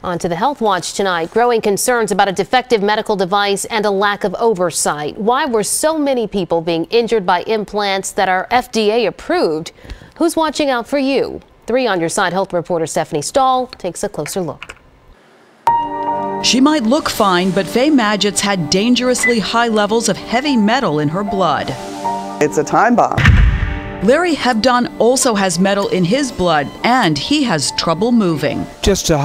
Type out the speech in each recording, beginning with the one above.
On to the Health Watch tonight. Growing concerns about a defective medical device and a lack of oversight. Why were so many people being injured by implants that are FDA approved? Who's watching out for you? 3 on Your Side health reporter Stephanie Stahl takes a closer look. She might look fine, but Faye Magid's had dangerously high levels of heavy metal in her blood. It's a time bomb. Larry Hebdon also has metal in his blood, and he has trouble moving. Just a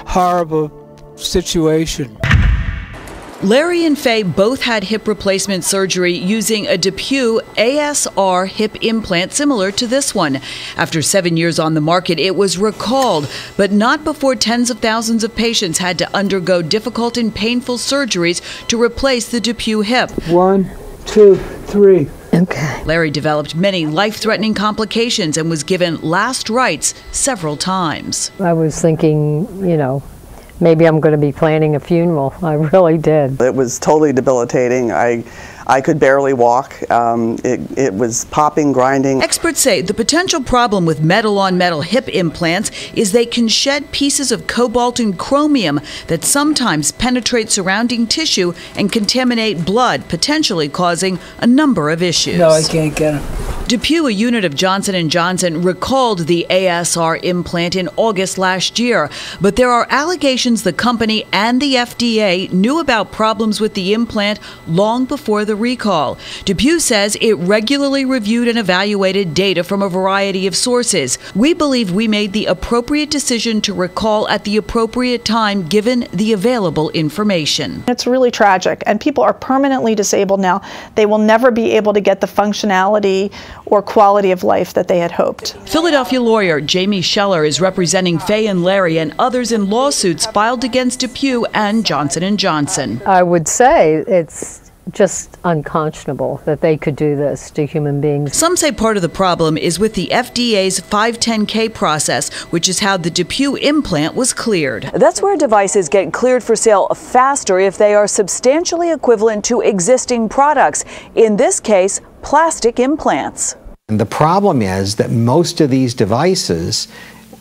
horrible situation. Larry and Faye both had hip replacement surgery using a DePuy ASR hip implant similar to this one. After 7 years on the market, it was recalled, but not before tens of thousands of patients had to undergo difficult and painful surgeries to replace the DePuy hip. 1, 2, 3. Okay. Larry developed many life-threatening complications and was given last rites several times. I was thinking, maybe I'm going to be planning a funeral. I really did. It was totally debilitating. I could barely walk. It was popping, grinding. Experts say the potential problem with metal-on-metal hip implants is they can shed pieces of cobalt and chromium that sometimes penetrate surrounding tissue and contaminate blood, potentially causing a number of issues. No, I can't get them. DePuy, a unit of Johnson & Johnson, recalled the ASR implant in August last year, but there are allegations the company and the FDA knew about problems with the implant long before the recall. DePuy says it regularly reviewed and evaluated data from a variety of sources. We believe we made the appropriate decision to recall at the appropriate time given the available information. It's really tragic, and people are permanently disabled now. They will never be able to get the functionality or quality of life that they had hoped. Philadelphia lawyer Jamie Scheller is representing Faye and Larry and others in lawsuits filed against DePuy and Johnson & Johnson. I would say it's just unconscionable that they could do this to human beings. Some say part of the problem is with the FDA's 510K process, which is how the DePuy implant was cleared. That's where devices get cleared for sale faster if they are substantially equivalent to existing products. In this case, plastic implants. And the problem is that most of these devices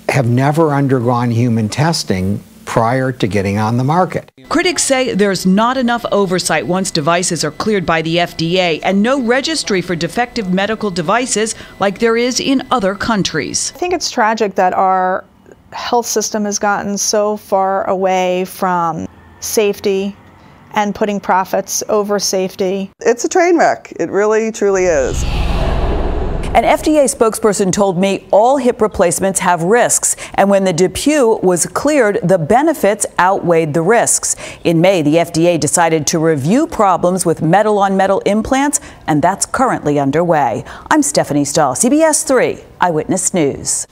have never undergone human testing prior to getting on the market. Critics say there's not enough oversight once devices are cleared by the FDA and no registry for defective medical devices like there is in other countries. I think it's tragic that our health system has gotten so far away from safety and putting profits over safety. It's a train wreck. It really, truly is. An FDA spokesperson told me all hip replacements have risks, and when the DePuy was cleared, the benefits outweighed the risks. In May, the FDA decided to review problems with metal-on-metal implants, and that's currently underway. I'm Stephanie Stahl, CBS 3 Eyewitness News.